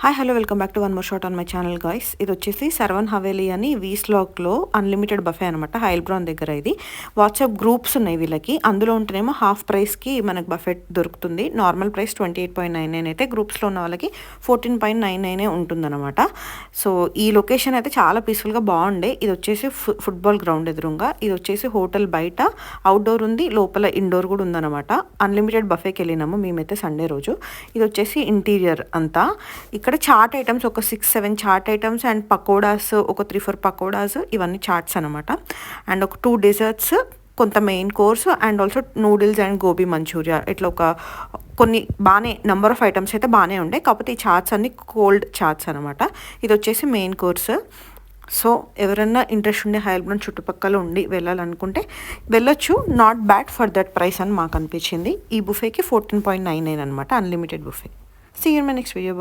Hi hello welcome back to one more shot on my channel guys. ఇది వచ్చేసి సర్వన్ హవేలీ అని వీస్లాక్లో unlimited buffet అనమాట. Hail brown దగ్గర ఇది వాట్సాప్ గ్రూప్స్ ఉన్నాయి వీళ్ళకి. అందులో ఉంటేనేమో హాఫ్ ప్రైస్కి మనకు బఫెట్ దొరుకుతుంది. నార్మల్ ప్రైస్ 28.99 అయితే గ్రూప్స్లో ఉన్న వాళ్ళకి 14.99 ఉంటుందన్నమాట. సో ఈ లొకేషన్ అయితే చాలా పీస్ఫుల్గా బాగుండే. ఇది వచ్చేసి ఫుట్బాల్ గ్రౌండ్ ఎదురుగా. ఇది వచ్చేసి హోటల్ బయట అవుట్డోర్ ఉంది, లోపల ఇండోర్ కూడా ఉందన్నమాట. అన్లిమిటెడ్ బఫేకి వెళ్ళినాము మేమైతే సండే రోజు. ఇది వచ్చేసి ఇంటీరియర్ అంతా. ఇక్కడ చాట్ ఐటమ్స్ ఒక 6-7 చాట్ ఐటమ్స్ అండ్ పకోడాస్ ఒక 3-4 పకోడాస్, ఇవన్నీ చాట్స్ అనమాట. అండ్ ఒక 2 డెజర్ట్స్, కొంత main course and also noodles and gobi manchuria, ఇట్లా ఒక కొన్ని బాగానే నెంబర్ ఆఫ్ ఐటమ్స్ అయితే బాగానే ఉండే. కాకపోతే ఈ చాట్స్ అన్ని కోల్డ్ చాట్స్ అనమాట. ఇది వచ్చేసి మెయిన్ కోర్స్. సో ఎవరన్నా ఇంట్రెస్ట్ ఉండే హైల్ బ్రౌన్ చుట్టుపక్కల ఉండి వెళ్ళాలనుకుంటే వెళ్ళొచ్చు. Not bad for that price అని మాకు అనిపించింది. ఈ బుఫేకి 14.99 అనమాట, unlimited buffet. See you in my next video.